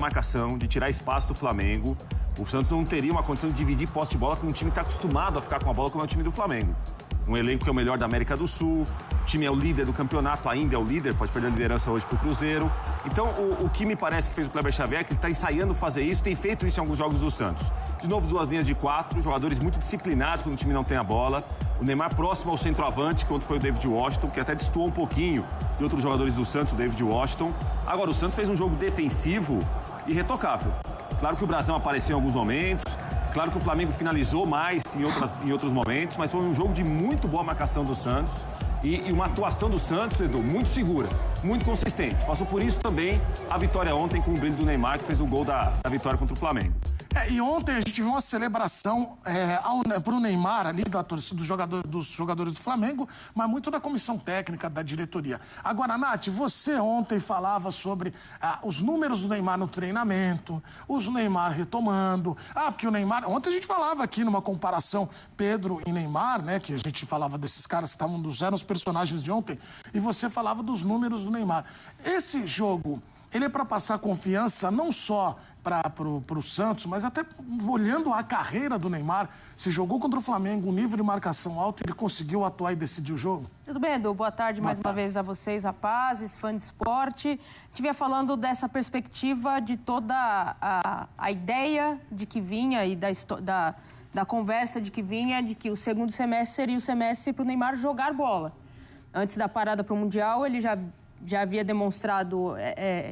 marcação, de tirar espaço do Flamengo, o Santos não teria uma condição de dividir posse de bola com um time que está acostumado a ficar com a bola como é o time do Flamengo. Um elenco que é o melhor da América do Sul, o time é o líder do campeonato, ainda é o líder, pode perder a liderança hoje para o Cruzeiro. Então, o que me parece que fez o Kleber Xavier, que ele está ensaiando fazer isso, tem feito isso em alguns jogos do Santos. De novo, 2 linhas de 4, jogadores muito disciplinados quando o time não tem a bola. O Neymar próximo ao centroavante, quando foi o David Washington, que até destoou um pouquinho de outros jogadores do Santos, o David Washington. Agora, o Santos fez um jogo defensivo irretocável. Claro que o Brasão apareceu em alguns momentos, claro que o Flamengo finalizou mais em outros momentos, mas foi um jogo de muito boa marcação do Santos e uma atuação do Santos, Edu, muito segura, muito consistente. Passou por isso também a vitória ontem com o brilho do Neymar, que fez o gol da vitória contra o Flamengo. E ontem a gente viu uma celebração para o Neymar ali, da torcida dos jogadores do Flamengo, mas muito da comissão técnica, da diretoria. Agora, Nath, você ontem falava sobre os números do Neymar no treinamento, os Neymar retomando. Porque o Neymar... Ontem a gente falava aqui numa comparação Pedro e Neymar, né? Que a gente falava desses caras que eram os personagens de ontem, e você falava dos números do Neymar. Esse jogo... Ele é para passar confiança não só para o Santos, mas até olhando a carreira do Neymar. Se jogou contra o Flamengo, um nível de marcação alto, ele conseguiu atuar e decidir o jogo? Tudo bem, Edu? Boa tarde mais uma vez a vocês, rapazes, fãs de esporte. A gente vinha falando dessa perspectiva de toda a ideia de que vinha e da conversa de que vinha, de que o segundo semestre seria o semestre para o Neymar jogar bola. Antes da parada para o Mundial, ele já havia demonstrado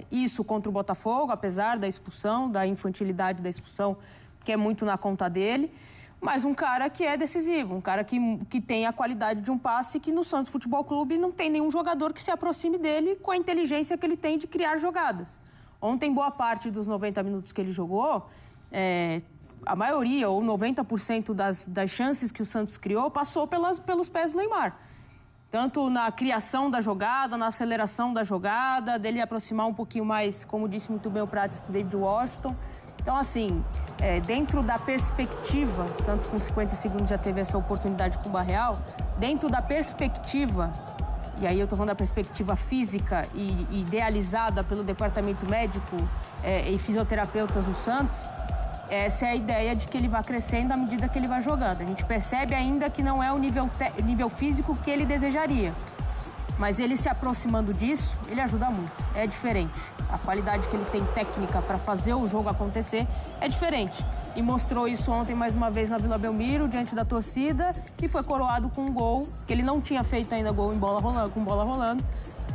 isso contra o Botafogo, apesar da expulsão, da infantilidade da expulsão, que é muito na conta dele. Mas um cara que é decisivo, um cara que tem a qualidade de um passe que no Santos Futebol Clube não tem nenhum jogador que se aproxime dele com a inteligência que ele tem de criar jogadas. Ontem, boa parte dos 90 minutos que ele jogou, a maioria, ou 90% das chances que o Santos criou, passou pelos pés do Neymar. Tanto na criação da jogada, na aceleração da jogada, dele aproximar um pouquinho mais, como disse muito bem o Prates, do David Washington. Então, assim, dentro da perspectiva, o Santos com 50 segundos já teve essa oportunidade com o Barreal, dentro da perspectiva, e aí eu estou falando da perspectiva física e idealizada pelo departamento médico e fisioterapeutas do Santos, essa é a ideia de que ele vai crescendo à medida que ele vai jogando. A gente percebe ainda que não é o nível físico que ele desejaria. Mas ele se aproximando disso, ele ajuda muito. É diferente. A qualidade que ele tem técnica para fazer o jogo acontecer é diferente. E mostrou isso ontem mais uma vez na Vila Belmiro, diante da torcida, e foi coroado com um gol, que ele não tinha feito ainda gol com bola rolando.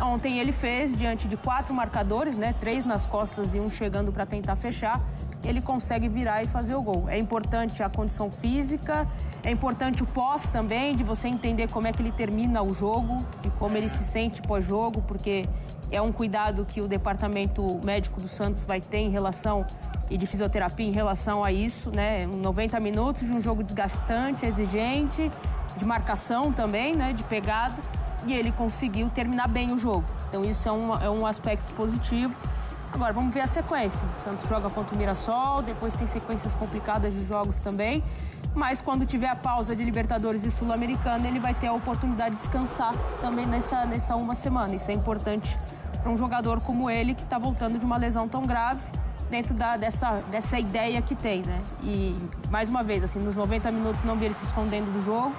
Ontem ele fez, diante de 4 marcadores, 3 nas costas e um chegando para tentar fechar. Ele consegue virar e fazer o gol. É importante a condição física, é importante o pós também, de você entender como é que ele termina o jogo, de como ele se sente pós-jogo, porque é um cuidado que o departamento médico do Santos vai ter em relação, e de fisioterapia em relação a isso, 90 minutos de um jogo desgastante, exigente, de marcação também, de pegada, e ele conseguiu terminar bem o jogo. Então isso é um aspecto positivo. Agora, vamos ver a sequência. O Santos joga contra o Mirassol, depois tem sequências complicadas de jogos também. Mas quando tiver a pausa de Libertadores e Sul-Americana, ele vai ter a oportunidade de descansar também nessa uma semana. Isso é importante para um jogador como ele, que está voltando de uma lesão tão grave, dentro dessa ideia que tem, E, mais uma vez, assim, nos 90 minutos não vi ele se escondendo do jogo,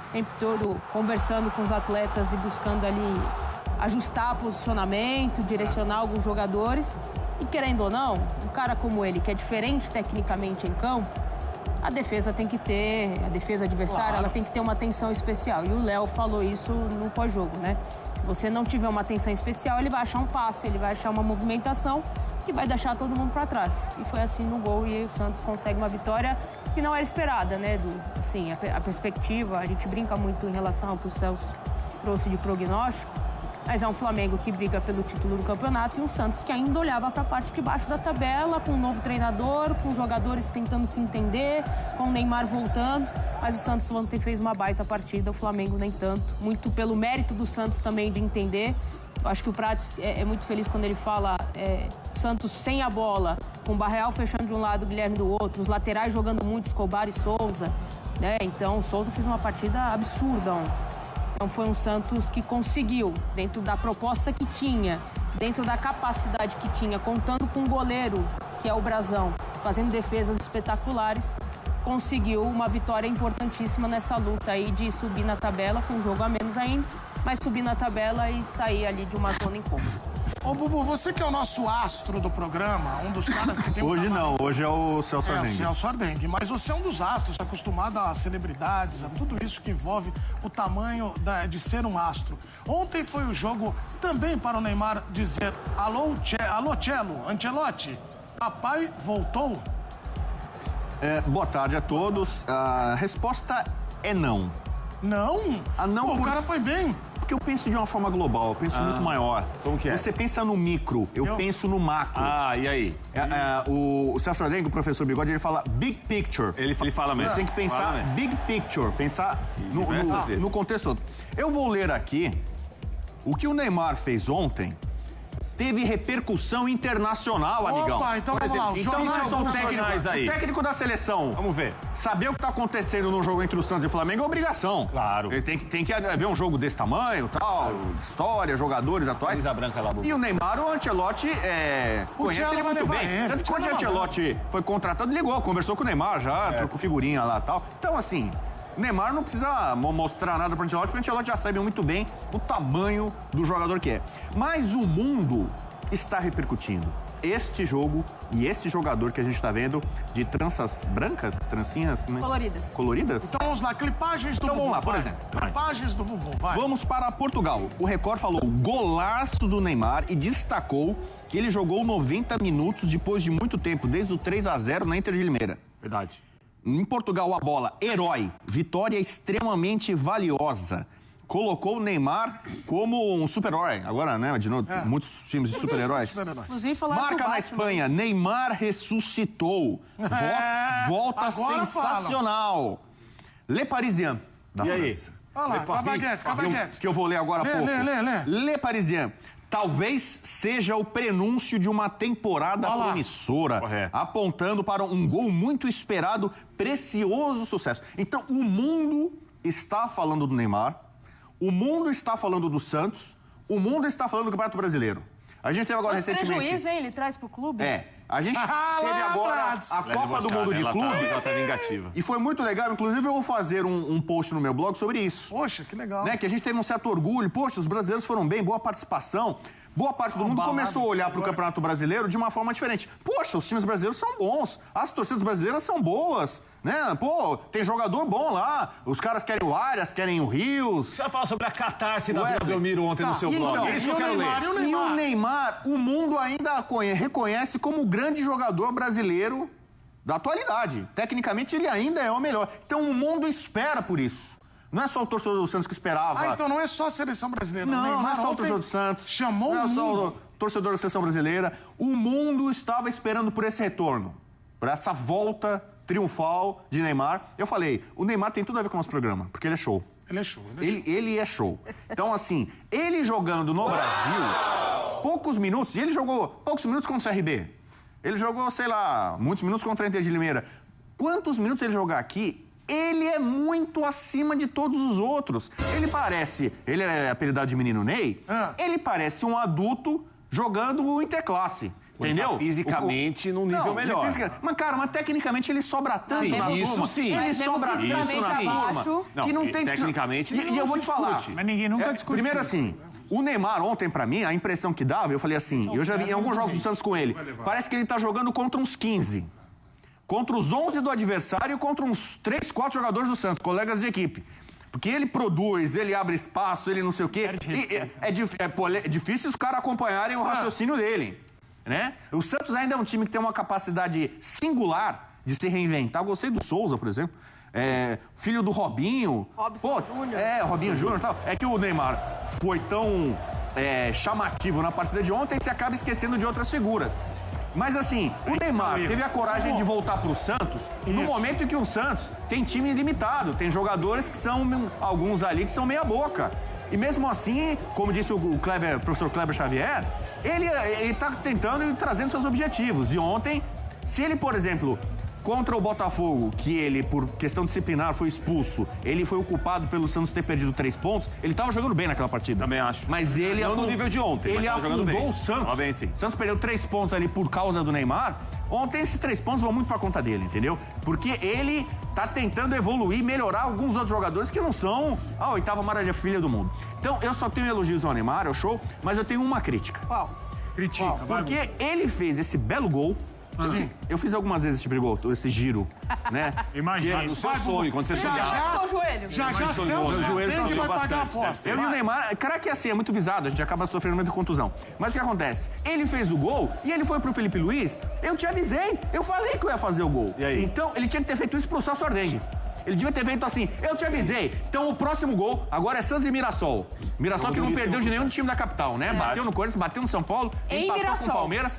o tempo todo conversando com os atletas e buscando ali ajustar posicionamento, direcionar alguns jogadores. E querendo ou não, um cara como ele, que é diferente tecnicamente em campo, a defesa tem que ter, a defesa adversária, ela tem que ter uma atenção especial. E o Léo falou isso no pós-jogo, Se você não tiver uma atenção especial, ele vai achar um passe, ele vai achar uma movimentação que vai deixar todo mundo para trás. E foi assim no gol, e aí o Santos consegue uma vitória que não era esperada, Edu? Assim, a perspectiva, a gente brinca muito em relação ao que o Celso trouxe de prognóstico, mas é um Flamengo que briga pelo título do campeonato e um Santos que ainda olhava para a parte de baixo da tabela, com um novo treinador, com jogadores tentando se entender, com o Neymar voltando. Mas o Santos ontem fez uma baita partida, o Flamengo nem tanto. Muito pelo mérito do Santos também de entender. Eu acho que o Prates é muito feliz quando ele fala o Santos sem a bola, com o Barreal fechando de um lado, o Guilherme do outro, os laterais jogando muito, Escobar e Souza. Então o Souza fez uma partida absurda ontem. Então foi um Santos que conseguiu, dentro da proposta que tinha, dentro da capacidade que tinha, contando com um goleiro, que é o Brazão, fazendo defesas espetaculares, conseguiu uma vitória importantíssima nessa luta aí de subir na tabela, com um jogo a menos ainda, mas subir na tabela e sair ali de uma zona incômoda. Ô, Bubu, você que é o nosso astro do programa, um dos caras que tem... Hoje não, hoje é o Celso Ardengue. É, o Celso Ardengue, mas você é um dos astros, acostumado a celebridades, a tudo isso que envolve o tamanho de ser um astro. Ontem foi o jogo também para o Neymar dizer alô, Cello, Ancelotti, papai voltou? Boa tarde a todos. A resposta é não. Não? Não. Pô, o cara foi bem. Porque eu penso de uma forma global, eu penso muito maior. Como que é? Você pensa no micro, eu penso no macro. E aí? O Celso Ardengue, o professor Bigode, ele fala big picture. Ele fala mesmo. Você tem que pensar big picture, pensar no contexto todo. Eu vou ler aqui o que o Neymar fez ontem. Teve repercussão internacional, amigão. Opa, então vamos lá, os jornais são técnicos aí. O técnico da seleção. Vamos ver. Saber o que tá acontecendo no jogo entre o Santos e o Flamengo é obrigação. Claro. Ele tem que haver um jogo desse tamanho, tal, história, jogadores atuais. Camisa branca lá, Bubu. E o Neymar, o Ancelotti, conhece ele muito bem. Tanto que quando o Ancelotti foi contratado, ligou, conversou com o Neymar já, trocou figurinha lá e tal. Então, assim, o Neymar não precisa mostrar nada pro Ancelotti, porque o Ancelotti já sabe muito bem o tamanho do jogador que é. Mas o mundo está repercutindo. Este jogo e este jogador que a gente está vendo de tranças brancas, trancinhas... Coloridas. Coloridas? Então vamos lá, clipagens do Bubu. Vamos lá, por vai. exemplo. Clipagens do Bubu, vai. Vamos para Portugal. O Record falou golaço do Neymar e destacou que ele jogou 90 minutos depois de muito tempo, desde o 3-0 na Inter de Limeira. Verdade. Em Portugal, a bola, herói, vitória extremamente valiosa. Colocou o Neymar como um super-herói. Agora, né, de novo, muitos times de super-heróis. Inclusive, falaram Marca na Espanha, Neymar ressuscitou. Volta sensacional. Le Parisien, da França. Olha lá, Cabaguete. Que eu vou ler agora há pouco. Le Parisien. Talvez seja o prenúncio de uma temporada promissora, apontando para um gol muito esperado, precioso sucesso. Então, o mundo está falando do Neymar, o mundo está falando do Santos, o mundo está falando do Campeonato Brasileiro. A gente teve agora recentemente... prejuízo, hein? Ele traz pro clube? A gente teve agora a Copa do Mundo de Clubes. Ela tá vingativa. E foi muito legal, inclusive eu vou fazer um post no meu blog sobre isso. Poxa, que legal. Que a gente teve um certo orgulho. Poxa, os brasileiros foram bem, boa participação. Boa parte do mundo começou a olhar para o Campeonato Brasileiro de uma forma diferente. Poxa, os times brasileiros são bons, as torcidas brasileiras são boas, né? Pô, tem jogador bom lá, os caras querem o Arias, querem o Rios. Você vai falar sobre a catarse da Vila Belmiro ontem no seu blog. Então, É isso que eu quero ler. E o Neymar, o mundo ainda reconhece como o grande jogador brasileiro da atualidade. Tecnicamente, ele ainda é o melhor. Então, o mundo espera por isso. Não é só o torcedor do Santos que esperava. Então não é só a seleção brasileira. Não é só o torcedor do Santos. Chamou o mundo. Não é só o torcedor da seleção brasileira. O mundo estava esperando por esse retorno. Por essa volta triunfal de Neymar. Eu falei, o Neymar tem tudo a ver com o nosso programa, porque ele é show. Ele é show. Ele é show. Então, assim, ele jogando no Brasil, poucos minutos, e ele jogou poucos minutos contra o CRB. Ele jogou, sei lá, muitos minutos contra a Inter de Limeira. Quantos minutos ele jogar aqui... Ele é muito acima de todos os outros. Ele é apelidado de Menino Ney, ele parece um adulto jogando o Interclasse. Entendeu? Tá fisicamente num nível melhor. Mas tecnicamente ele sobra tanto na turma. Isso sim. Ele sobra tanto na turma. Que não tem tecnicamente E eu vou te falar. Mas ninguém nunca discutiu. Primeiro assim, o Neymar ontem, pra mim, a impressão que dava, eu falei assim, eu já vi em alguns jogos do Santos com ele, parece que ele tá jogando contra uns 15. Contra os 11 do adversário, contra uns 3, 4 jogadores do Santos, colegas de equipe. Porque ele produz, ele abre espaço, ele não sei o quê. É difícil os caras acompanharem o raciocínio dele, né? O Santos ainda é um time que tem uma capacidade singular de se reinventar. Eu gostei do Souza, por exemplo. Filho do Robinho. Robinho Júnior e tal. É que o Neymar foi tão chamativo na partida de ontem que você acaba esquecendo de outras figuras. Mas assim, o Neymar teve a coragem de voltar pro Santos no momento em que o Santos tem time limitado, tem jogadores que são, alguns ali que são meia boca. E mesmo assim, como disse o professor Kleber Xavier, ele tá tentando e trazendo seus objetivos. E ontem, se ele, por exemplo, Contra o Botafogo, que ele, por questão disciplinar, foi expulso, ele foi o culpado pelo Santos ter perdido 3 pontos, ele tava jogando bem naquela partida. Também acho. Mas ele... Não no nível de ontem, ele mas tava jogando bem. afundou o Santos. Tava bem, sim. O Santos perdeu 3 pontos ali por causa do Neymar. Ontem esses 3 pontos vão muito pra conta dele, entendeu? Porque ele tá tentando evoluir, melhorar alguns outros jogadores que não são a 8ª maravilha do mundo. Então, eu só tenho elogios ao Neymar, ao show, mas eu tenho uma crítica. Qual? Critica, vai. Porque ele fez esse belo gol. Sim. Eu fiz algumas vezes esse tipo de gol, esse giro, né? Imagina. No seu sonho, quando você chegar. Já, o joelho. Já Celso joelho Sardengue vai pagar a bastante, aposta. Eu e o Neymar, cara, que assim, é muito visado, a gente acaba sofrendo muita contusão. Mas o que acontece? Ele fez o gol e ele foi pro Felipe Luiz, eu te avisei, eu falei que eu ia fazer o gol. E aí? Então, ele tinha que ter feito isso pro Celso Sardengue. Ele devia ter feito assim, eu te avisei. Então, o próximo gol agora é Santos e Mirassol. Mirassol que não perdeu de nenhum time da capital, né? Bateu no Corinthians, bateu no São Paulo, Em empatou com Mirassol. o Palmeiras.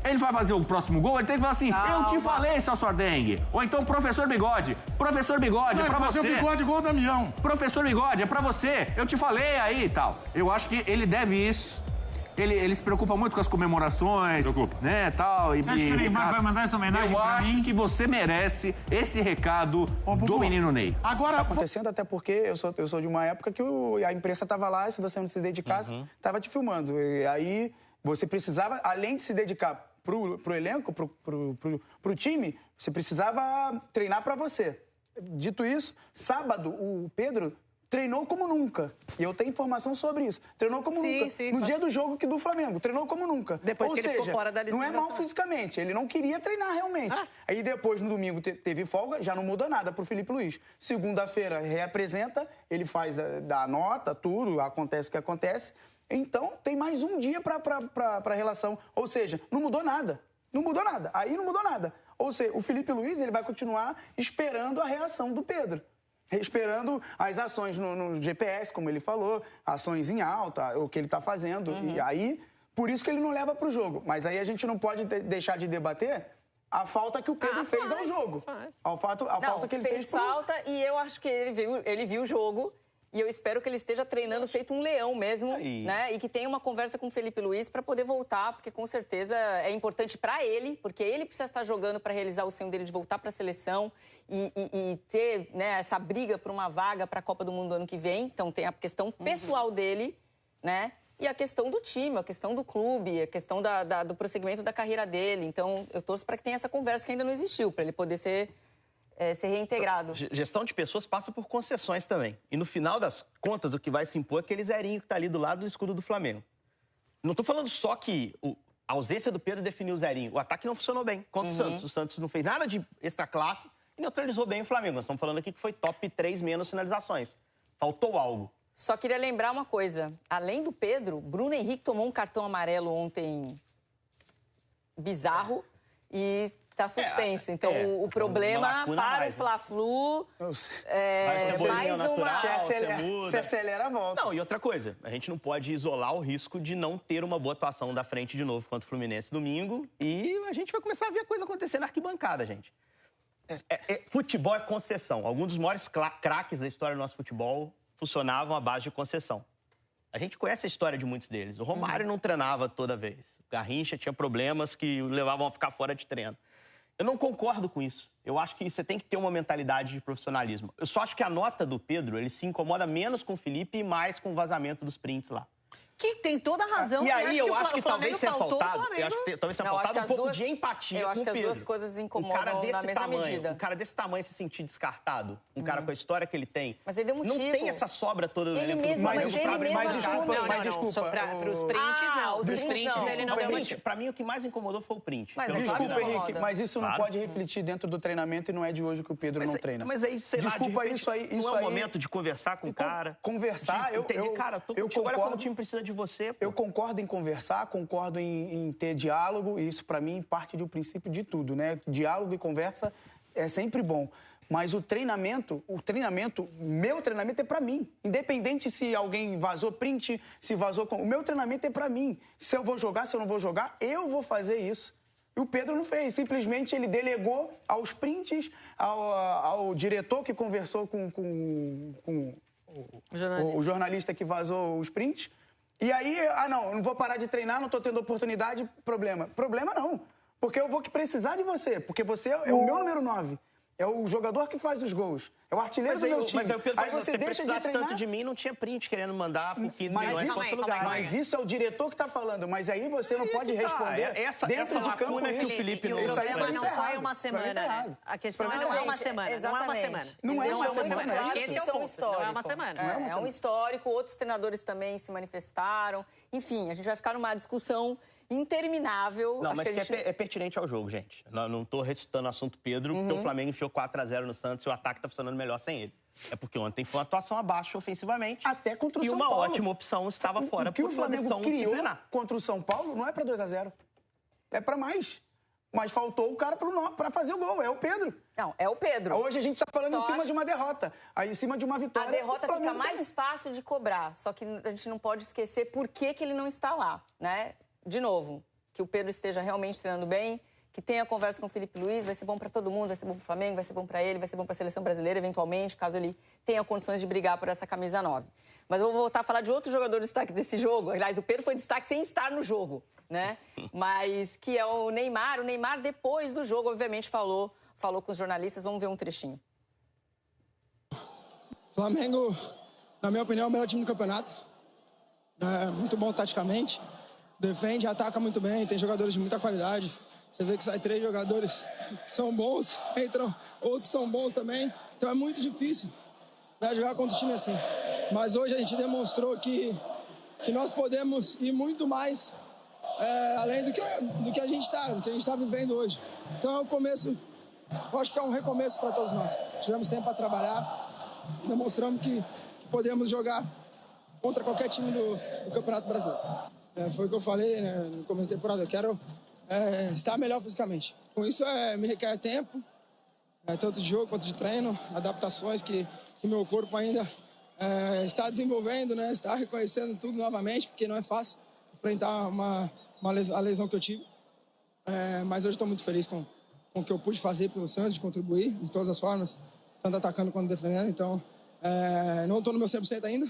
Ele vai fazer o próximo gol, ele tem que falar assim, eu te falei, Celso Sardengue. Ou então, professor Bigode, é pra fazer você. o bigode igual o Damião. Professor Bigode, é pra você. Eu te falei aí e tal. Eu acho que ele deve isso. Ele se preocupa muito com as comemorações, né, tal. Você acha que o Neymar vai mandar essa homenagem Eu pra acho mim? que você merece esse recado Bubu, do menino Ney. Agora, Acontecendo até porque eu sou de uma época que a imprensa estava lá e se você não se dedicasse, estava te filmando. E aí você precisava, além de se dedicar pro elenco, pro time, você precisava treinar para você. Dito isso, sábado o Pedro treinou como nunca. E eu tenho informação sobre isso. Treinou como nunca. Sim, no dia do jogo do Flamengo, treinou como nunca. Depois Ou que ele seja, ficou fora da lista não é de mal nacionais. fisicamente, ele não queria treinar realmente. Aí depois, no domingo, teve folga, já não muda nada pro Felipe Luiz. Segunda-feira, reapresenta, ele faz da nota, tudo, acontece o que acontece. Então, tem mais um dia pra relação. Ou seja, não mudou nada. Não mudou nada. Aí não mudou nada. Ou seja, o Felipe Luiz, ele vai continuar esperando a reação do Pedro. Esperando as ações no GPS, como ele falou, ações em alta, o que ele está fazendo. E aí, por isso que ele não leva para o jogo. Mas aí a gente não pode deixar de debater a falta que o Pedro fez ao jogo. A falta que ele fez falta e eu acho que ele viu o jogo. E eu espero que ele esteja treinando feito um leão mesmo, né? E que tenha uma conversa com o Felipe Luiz para poder voltar, porque com certeza é importante para ele, porque ele precisa estar jogando para realizar o sonho dele de voltar para a seleção e ter, né, essa briga por uma vaga para a Copa do Mundo ano que vem. Então tem a questão pessoal dele, né? E a questão do time, a questão do clube, a questão do prosseguimento da carreira dele. Então eu torço para que tenha essa conversa que ainda não existiu, para ele poder ser reintegrado. Gestão de pessoas passa por concessões também. E no final das contas, o que vai se impor é aquele zerinho que tá ali do lado do escudo do Flamengo. Não tô falando só que a ausência do Pedro definiu o zerinho. O ataque não funcionou bem contra o Santos. O Santos não fez nada de extra classe e neutralizou bem o Flamengo. Nós estamos falando aqui que foi top 3 menos finalizações. Faltou algo. Só queria lembrar uma coisa. Além do Pedro, Bruno Henrique tomou um cartão amarelo ontem bizarro e tá suspenso. Então, o problema para o Fla-Flu é mais uma... Se acelera a volta. Não, e outra coisa, a gente não pode isolar o risco de não ter uma boa atuação da frente de novo contra o Fluminense domingo e a gente vai começar a ver a coisa acontecer na arquibancada, gente. Futebol é concessão. Alguns dos maiores craques da história do nosso futebol funcionavam à base de concessão. A gente conhece a história de muitos deles. O Romário não treinava toda vez. O Garrincha tinha problemas que o levavam a ficar fora de treino. Eu não concordo com isso. Eu acho que você tem que ter uma mentalidade de profissionalismo. Eu só acho que a nota do Pedro, ele se incomoda menos com o Felipe e mais com o vazamento dos prints lá. Que tem toda a razão. E aí eu acho que talvez tenha faltado, um pouco de empatia com o Pedro. Eu acho que as duas coisas incomodam na mesma medida. Um cara desse tamanho se sentir descartado, um cara com a história que ele tem. Mas ele deu motivo. Não tem essa sobra toda do Ele elenco. mesmo, mas ele mesmo Mas desculpa. Só para os prints, não. Os prints ele não deu motivo. Pra mim, o que mais incomodou foi o print. Mas Desculpa, Henrique, mas isso não pode refletir dentro do treinamento e não é de hoje que o Pedro não treina. Mas aí, sei lá, desculpa, isso aí... Não é o momento de conversar com o cara. Conversar, cara, tô contigo, olha como o time precisa de você. Eu concordo em conversar, concordo em ter diálogo, e isso, para mim, parte do princípio de tudo, né? Diálogo e conversa é sempre bom. Mas meu treinamento é para mim. Independente se alguém vazou print, se vazou... O meu treinamento é para mim. Se eu vou jogar, se eu não vou jogar, eu vou fazer isso. E o Pedro não fez. Simplesmente ele delegou aos prints, ao diretor que conversou com o jornalista que vazou os prints. E aí, não vou parar de treinar, não tô tendo oportunidade, problema. Problema não. Porque eu vou precisar de você, porque você é o meu número 9. É o jogador que faz os gols. É o artilheiro do meu time. Mas aí o Pedro, aí você deixa de treinar... tanto de mim, não tinha print querendo mandar por 15 milhões em outro lugar. Mas isso é o diretor que está falando. Mas aí você não pode responder dentro de campo que o Felipe não... O problema não foi uma semana, né? A questão não é uma semana. Não é uma semana. Não é uma semana. Esse é o ponto. Não é uma semana. É um histórico. Outros treinadores também se manifestaram. Enfim, a gente vai ficar numa discussão interminável. Não, mas que é pertinente ao jogo, gente. Não estou recitando o assunto Pedro, porque o Flamengo enfiou 4-0 no Santos e o ataque está funcionando melhor sem ele. É porque ontem foi uma atuação abaixo ofensivamente. Até contra o São Paulo. E uma ótima opção estava fora por uma decisão disciplinar. Contra o São Paulo não é para 2-0. É para mais. Mas faltou o cara para fazer o gol. É o Pedro. Não, é o Pedro. Hoje a gente está falando em cima de uma derrota. Aí em cima de uma vitória... A derrota fica mais fácil de cobrar. Só que a gente não pode esquecer por que ele não está lá, né? De novo, que o Pedro esteja realmente treinando bem, que tenha conversa com o Felipe Luiz, vai ser bom para todo mundo, vai ser bom para o Flamengo, vai ser bom para ele, vai ser bom para a seleção brasileira, eventualmente, caso ele tenha condições de brigar por essa camisa 9. Mas eu vou voltar a falar de outro jogador de destaque desse jogo. Aliás, o Pedro foi destaque sem estar no jogo, né? Mas que é o Neymar. O Neymar, depois do jogo, obviamente, falou com os jornalistas. Vamos ver um trechinho. Flamengo, na minha opinião, é o melhor time do campeonato. É muito bom taticamente. Defende, ataca muito bem, tem jogadores de muita qualidade. Você vê que sai 3 jogadores que são bons, entram outros são bons também. Então é muito difícil, né, jogar contra um time assim. Mas hoje a gente demonstrou que nós podemos ir muito mais além do que a gente está vivendo hoje. Então é um começo, eu acho que é um recomeço para todos nós. Tivemos tempo para trabalhar, demonstramos que podemos jogar contra qualquer time do Campeonato Brasileiro. Foi o que eu falei, né, no começo da temporada. Eu quero estar melhor fisicamente. Com isso, me requer tempo, tanto de jogo quanto de treino, adaptações que meu corpo ainda está desenvolvendo, né, está reconhecendo tudo novamente, porque não é fácil enfrentar a lesão que eu tive. Mas hoje estou muito feliz com o que eu pude fazer pelo Santos, de contribuir de todas as formas, tanto atacando quanto defendendo. Então, não estou no meu 100% ainda,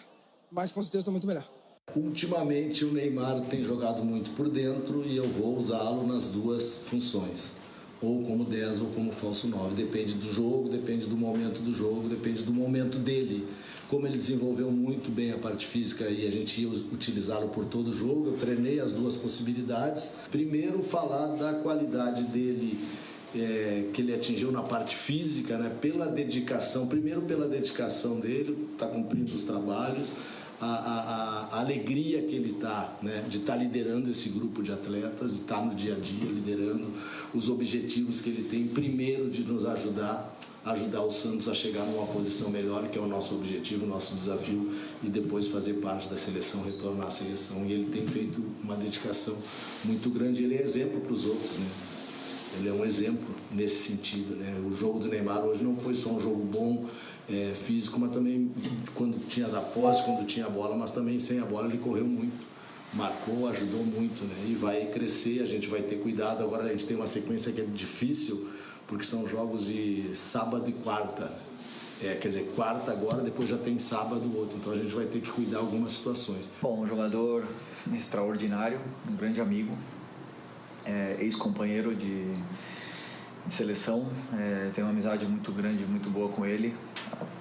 mas com certeza estou muito melhor. Ultimamente o Neymar tem jogado muito por dentro e eu vou usá-lo nas duas funções, ou como 10 ou como falso 9, depende do jogo, depende do momento do jogo, depende do momento dele. Como ele desenvolveu muito bem a parte física e a gente ia utilizá-lo por todo o jogo, eu treinei as duas possibilidades. Primeiro, falar da qualidade dele, que ele atingiu na parte física, né, pela dedicação, primeiro pela dedicação dele, está cumprindo os trabalhos, a alegria que ele está, né, de estar liderando esse grupo de atletas, de estar no dia a dia liderando os objetivos que ele tem, primeiro de nos ajudar o Santos a chegar numa posição melhor, que é o nosso objetivo, o nosso desafio, e depois fazer parte da seleção, retornar à seleção. E ele tem feito uma dedicação muito grande, ele é exemplo para os outros, né? Ele é um exemplo nesse sentido, né? O jogo do Neymar hoje não foi só um jogo bom, físico, mas também quando tinha da posse, quando tinha a bola, mas também sem a bola ele correu muito, marcou, ajudou muito, né? E vai crescer, a gente vai ter cuidado. Agora a gente tem uma sequência que é difícil, porque são jogos de sábado e quarta. Quer dizer, quarta agora, depois já tem sábado outro, então a gente vai ter que cuidar algumas situações. Bom, um jogador extraordinário, um grande amigo, ex-companheiro de seleção, tenho uma amizade muito grande, muito boa com ele.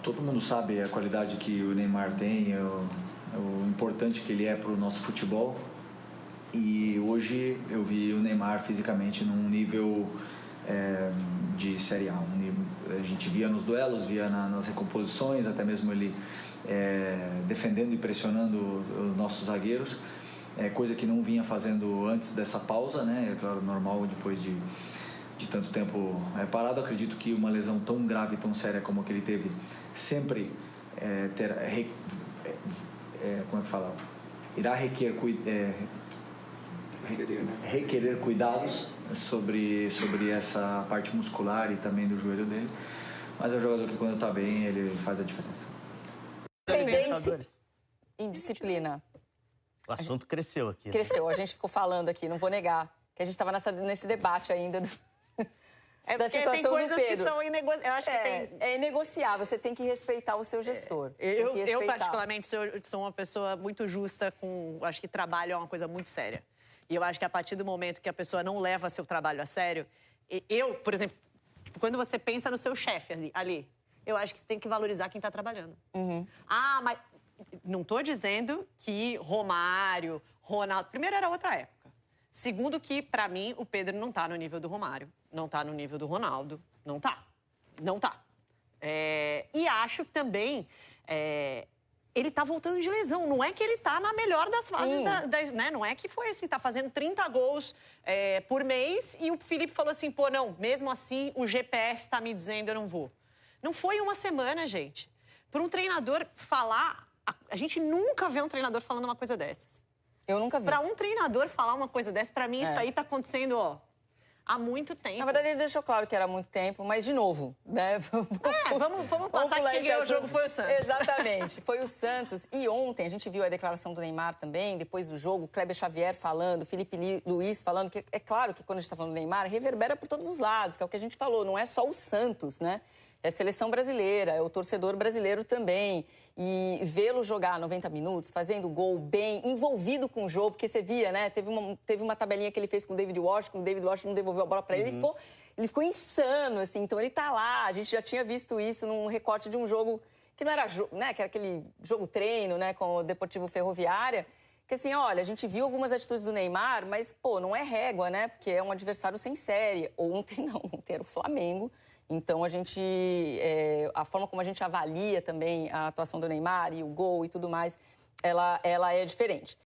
Todo mundo sabe a qualidade que o Neymar tem, o importante que ele é para o nosso futebol. E hoje eu vi o Neymar fisicamente num nível de Série A. A gente via nos duelos, via nas recomposições, até mesmo ele defendendo e pressionando os nossos zagueiros, coisa que não vinha fazendo antes dessa pausa, né? É claro, normal depois de tanto tempo parado. Acredito que uma lesão tão grave, tão séria como a que ele teve, sempre como é que fala? Irá requerer cuidados sobre essa parte muscular e também do joelho dele, mas é um jogador que quando está bem ele faz a diferença. Em disciplina. O assunto cresceu aqui. Cresceu, a gente ficou falando aqui, não vou negar, que a gente estava nesse debate ainda da situação tem coisas do Pedro. Que são inegociáveis. Eu acho que é inegociável, você tem que respeitar o seu gestor. Eu particularmente, sou uma pessoa muito justa, acho que trabalho é uma coisa muito séria. E eu acho que a partir do momento que a pessoa não leva seu trabalho a sério... por exemplo, quando você pensa no seu chefe ali, eu acho que você tem que valorizar quem está trabalhando. Mas não estou dizendo que Romário, Ronaldo... Primeiro, era outra época. Segundo que, para mim, o Pedro não está no nível do Romário, não está no nível do Ronaldo. Não está. Não está. E acho que também... ele tá voltando de lesão. Não é que ele tá na melhor das fases, né? Não é que foi assim, tá fazendo 30 gols por mês e o Felipe falou assim, pô, não, mesmo assim o GPS tá me dizendo eu não vou. Não foi uma semana, gente. Para um treinador falar... A gente nunca vê um treinador falando uma coisa dessas. Eu nunca vi. Para um treinador falar uma coisa dessa, para mim isso aí tá acontecendo, há muito tempo. Na verdade, ele deixou claro que era há muito tempo, mas, de novo, né? Vamos passar que quem ganhou o jogo foi o Santos. Exatamente, foi o Santos. E ontem a gente viu a declaração do Neymar também, depois do jogo, Kleber Xavier falando, Felipe Luiz falando, que é claro que quando a gente está falando do Neymar, reverbera por todos os lados, que é o que a gente falou, não é só o Santos, né? É a seleção brasileira, é o torcedor brasileiro também. E vê-lo jogar 90 minutos, fazendo gol bem, envolvido com o jogo, porque você via, né? Teve uma tabelinha que ele fez com o David Washington não devolveu a bola para ele, ele ficou insano, assim. Então ele tá lá, a gente já tinha visto isso num recorte de um jogo que não era, né? Que era aquele jogo treino, né? Com o Deportivo Ferroviária. Que assim, olha, a gente viu algumas atitudes do Neymar, mas, pô, não é régua, né? Porque é um adversário sem série. Ontem não, ontem era o Flamengo. Então, a forma como a gente avalia também a atuação do Neymar e o gol e tudo mais, ela é diferente.